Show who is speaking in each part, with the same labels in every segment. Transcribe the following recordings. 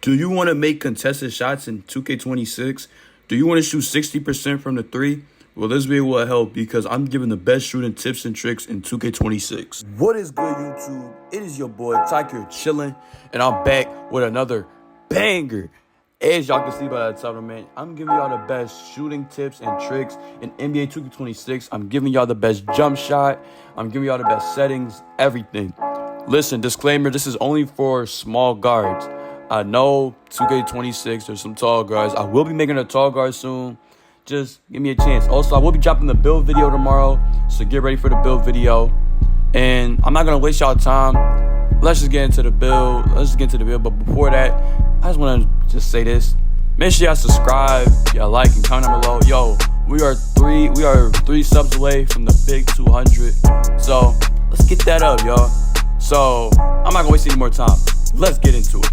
Speaker 1: Do you want to make contested shots in 2K26? Do you want to shoot 60% from the three? Well, this video will help because I'm giving the best shooting tips and tricks in 2K26. What is good, YouTube? It is your boy, Tyke here, chilling, and I'm back with another banger. As y'all can see by the title, man, I'm giving y'all the best shooting tips and tricks in NBA 2K26. I'm giving y'all the best jump shot. I'm giving y'all the best settings, everything. Listen, disclaimer, this is only for small guards. I know 2K26, there's some tall guards. I will be making a tall guard soon. Just give me a chance. Also, I will be dropping the build video tomorrow, so get ready for the build video. And I'm not going to waste y'all time. Let's just get into the build. But before that, I just want to just say this. Make sure y'all subscribe, y'all like, and comment below. Yo, we are three subs away from the big 200. So let's get that up, y'all. So I'm not going to waste any more time. Let's get into it.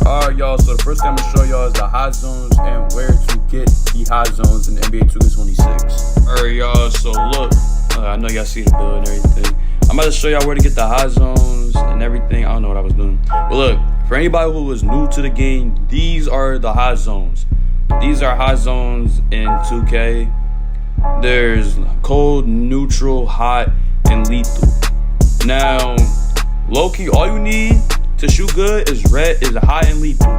Speaker 1: Alright, y'all, so the first thing I'm going to show y'all is the hot zones and where to get the hot zones in NBA 2K26. Alright, y'all, so look, I know y'all see the build and everything. I'm about to show y'all where to get the hot zones and everything. I don't know what I was doing. But look, for anybody who was new to the game, these are the hot zones. These are hot zones in 2K. There's cold, neutral, hot, and lethal. Now, low-key, all you need to shoot good is hot and lethal.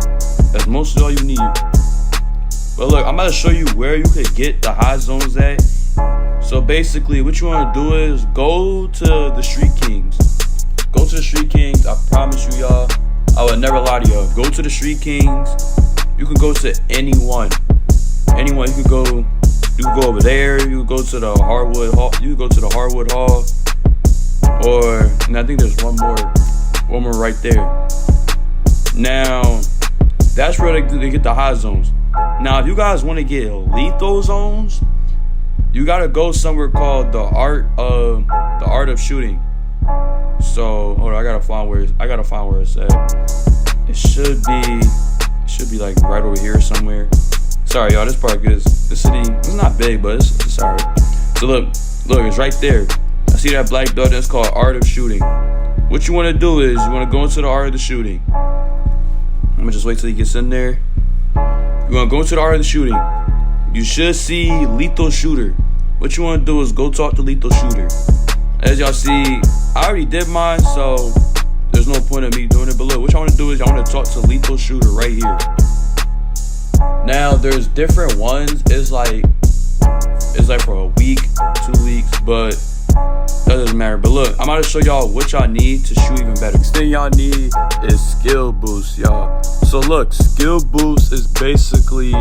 Speaker 1: That's mostly all you need. But look, I'm about to show you where you could get the hot zones at. So basically, what you want to do is go to the Street Kings. Go to the Street Kings. I promise you, y'all, I would never lie to y'all. Go to the Street Kings. You can go to anyone. Anyone. You could go over there. You could go to the Hardwood Hall. You could go to the Hardwood Hall. And I think there's one more right there. Now, that's where they get the hot zones. Now, if you guys want to get lethal zones, you gotta go somewhere called the art of shooting. So hold on, I gotta find where it's at. It should be like right over here somewhere. Sorry, y'all, this park is the city. It's not big, but it's alright. So look, it's right there. I see that black dot. That's called art of shooting. What you want to do is you want to go into the art of the shooting. I'm gonna just wait till he gets in there. You want to go into the art of the shooting. You should see lethal shooter. What you want to do is go talk to lethal shooter. As y'all see, I already did mine, so there's no point in me doing it. But look, what y'all want to do is y'all want to talk to lethal shooter right here. Now there's different ones. It's like for a week, 2 weeks, but that doesn't matter. But look, I'm about to show y'all what y'all need to shoot even better. The thing y'all need is skill boost, y'all. So look, skill boost is basically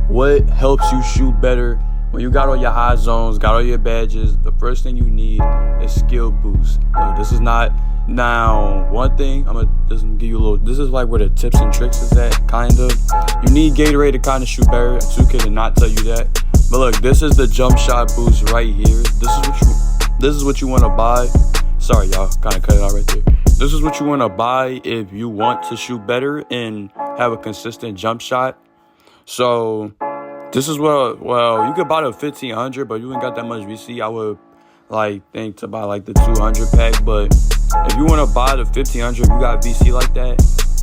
Speaker 1: what helps you shoot better. When you got all your hot zones, got all your badges, the first thing you need is skill boost. Look, this is not now one thing. I'm gonna just give you a little. This is like where the tips and tricks is at, kind of. You need Gatorade to kind of shoot better. 2K did not tell you that. But look, this is the jump shot boost right here. This is what you want to buy. Sorry, y'all, kind of cut it out right there. This is what you want to buy if you want to shoot better and have a consistent jump shot. So this is what, well, you could buy the 1500, but you ain't got that much VC. I would think to buy like the 200 pack. But if you want to buy the 1500, you got VC like that,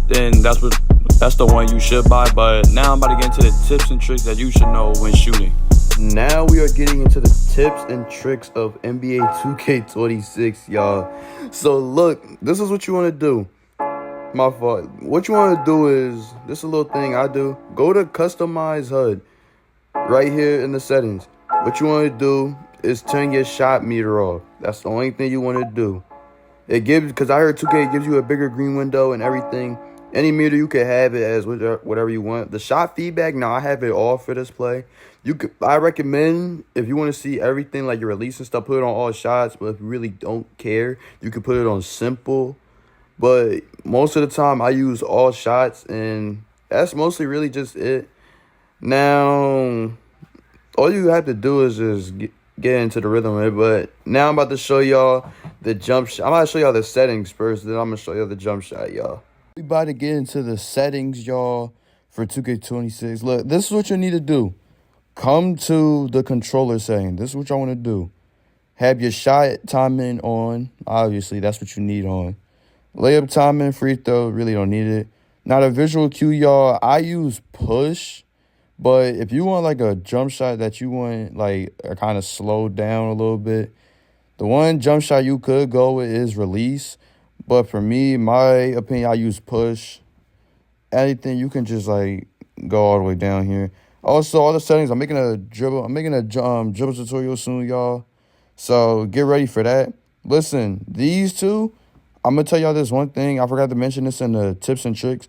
Speaker 1: then that's the one you should buy. But now I'm about to get into the tips and tricks that you should know when shooting. Now we are getting into the tips and tricks of NBA 2K26, y'all. So look, this is what you want to do. My fault. What you want to do is, this is a little thing I do. Go to customize HUD right here in the settings. What you want to do is turn your shot meter off. That's the only thing you want to do. Because I heard 2K gives you a bigger green window and everything. Any meter you can have it as whatever you want. The shot feedback, now I have it off for this play. I recommend, if you want to see everything like your release and stuff, put it on all shots. But if you really don't care, you can put it on simple. But most of the time I use all shots, and that's mostly really just it. Now, all you have to do is just get into the rhythm of it. But now I'm about to show y'all the jump shot. I'm about to show y'all the settings first, then I'm going to show y'all the jump shot, y'all. We about to get into the settings, y'all, for 2K26. Look, this is what you need to do. Come to the controller setting. This is what y'all want to do. Have your shot timing on. Obviously, that's what you need on. Layup timing, free throw, really don't need it. Now the visual cue, y'all, I use push, but if you want like a jump shot that you want like kind of slowed down a little bit, the one jump shot you could go with is release. But for me, my opinion, I use push. Anything you can just like go all the way down here. Also, all the settings. I'm making a dribble tutorial soon, y'all. So get ready for that. Listen, these two, I'm gonna tell y'all this one thing. I forgot to mention this in the tips and tricks.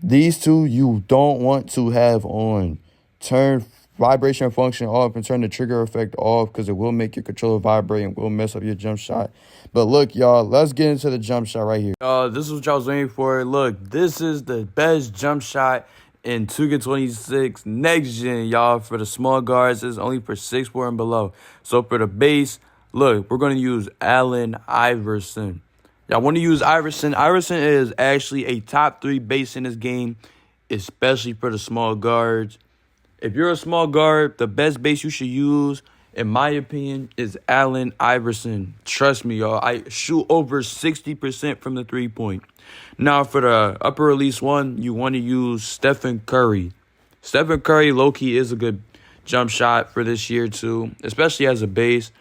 Speaker 1: These two you don't want to have on. Turn vibration function off and turn the trigger effect off because it will make your controller vibrate and will mess up your jump shot. But look, y'all, let's get into the jump shot right here. This is what y'all was waiting for. Look, this is the best jump shot in 2K26 next gen, y'all. For the small guards, it's only for 6'4" and below. So for the base, look, we're going to use Allen Iverson. Y'all want to use Iverson. Iverson is actually a top 3 base in this game, especially for the small guards. If you're a small guard, the best base you should use, in my opinion, is Allen Iverson. Trust me, y'all. I shoot over 60% from the 3-point. Now, for the upper release one, you want to use Stephen Curry. Stephen Curry, low-key, is a good jump shot for this year, too, especially as a base.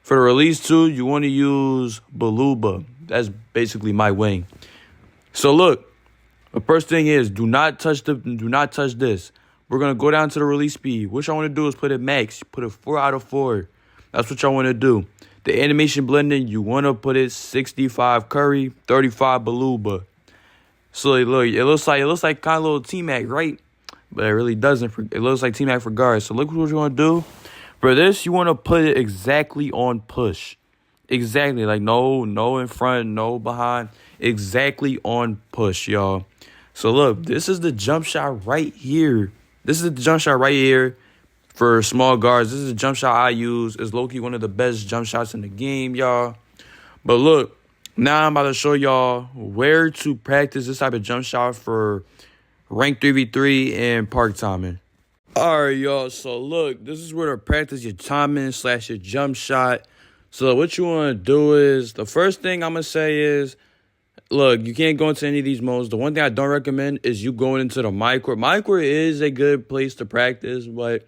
Speaker 1: For the release two, you want to use Baluba. That's basically my wing. So, look, the first thing is do not touch this. We're going to go down to the release speed. What y'all want to do is put it max. Put it 4 out of 4. That's what y'all want to do. The animation blending, you want to put it 65 Curry, 35 Baluba. So look, it looks like kind of a little T-Mac, right? But it really doesn't. It looks like T-Mac for guards. So look what you're going to do. For this, you want to put it exactly on push. Exactly. Like no in front, no behind. Exactly on push, y'all. So look, this is the jump shot right here. This is the jump shot right here for small guards. This is the jump shot I use. It's low-key one of the best jump shots in the game, y'all. But look, now I'm about to show y'all where to practice this type of jump shot for ranked 3v3 and park timing. All right, y'all. So look, this is where to practice your timing / your jump shot. So what you want to do is, the first thing I'm going to say is, look, you can't go into any of these modes. The one thing I don't recommend is you going into the my court. My court is a good place to practice, but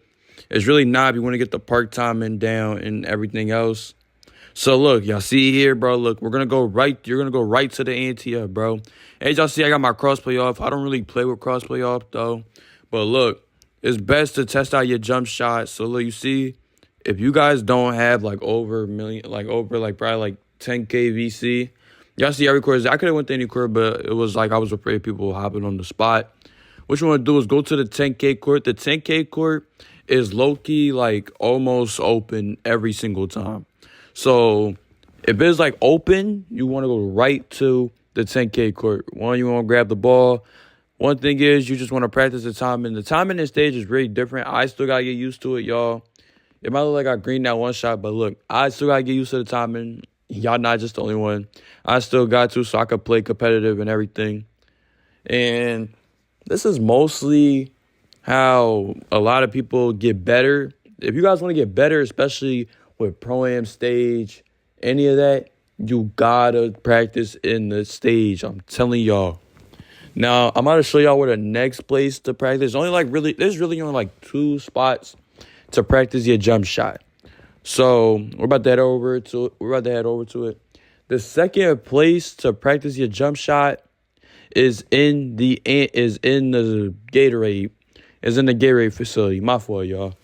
Speaker 1: it's really not if you want to get the park timing down and everything else. So look, y'all see here, bro. Look, we're gonna go right. You're gonna go right to the ante, bro. As y'all see, I got my crossplay off. I don't really play with crossplay off though, but look, it's best to test out your jump shot. So look, you see, if you guys don't have like over a million, probably like 10K VC. Y'all see every court. I could have went to any court, but it was like I was afraid people hopping on the spot. What you want to do is go to the 10K court. The 10K court is low-key like almost open every single time. So if it's like open, you want to go right to the 10K court. One, you want to grab the ball. One thing is you just want to practice the timing. The timing in this stage is really different. I still got to get used to it, y'all. It might look like I greened that one shot, but look, I still got to get used to the timing. Y'all not just the only one. I still got to, so I could play competitive and everything. And this is mostly how a lot of people get better. If you guys want to get better, especially with Pro-Am stage, any of that, you gotta practice in the stage. I'm telling y'all. Now, I'm going to show y'all where the next place to practice. There's really only like 2 spots to practice your jump shot. So we're about to head over to it. The second place to practice your jump shot is in the Gatorade. Is in the Gatorade facility. My fault, y'all.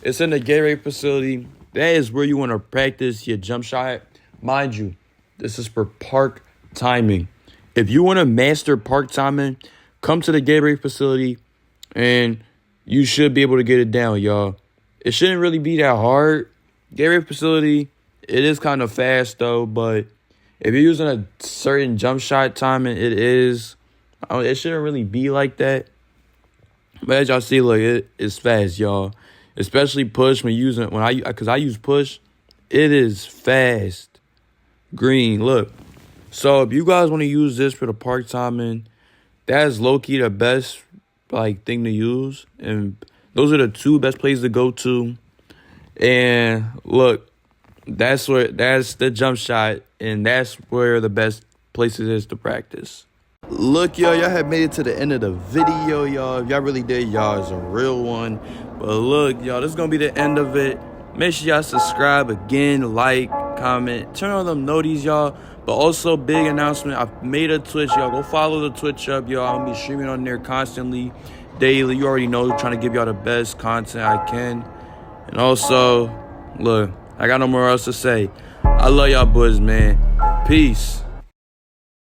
Speaker 1: It's in the Gatorade facility. That is where you want to practice your jump shot. Mind you, this is for park timing. If you want to master park timing, come to the Gatorade facility and you should be able to get it down, y'all. It shouldn't really be that hard. Gatorade facility, it is kind of fast though, but if you're using a certain jump shot timing, it shouldn't really be like that. But as y'all see, look, it is fast, y'all. Especially push because I use push, it is fast. Green, look. So if you guys want to use this for the park timing, that's low-key the best thing to use. And those are the 2 best places to go to. And look, that's the jump shot, and that's where the best places is to practice. Look, y'all have made it to the end of the video, y'all. If y'all really did, y'all is a real one. But look, y'all, this is going to be the end of it. Make sure y'all subscribe again, like, comment, turn on them noties, y'all. But also, big announcement, I've made a Twitch, y'all. Go follow the Twitch up, y'all. I'm going to be streaming on there constantly, daily. You already know, trying to give y'all the best content I can. And also, look, I got no more else to say. I love y'all boys, man. Peace.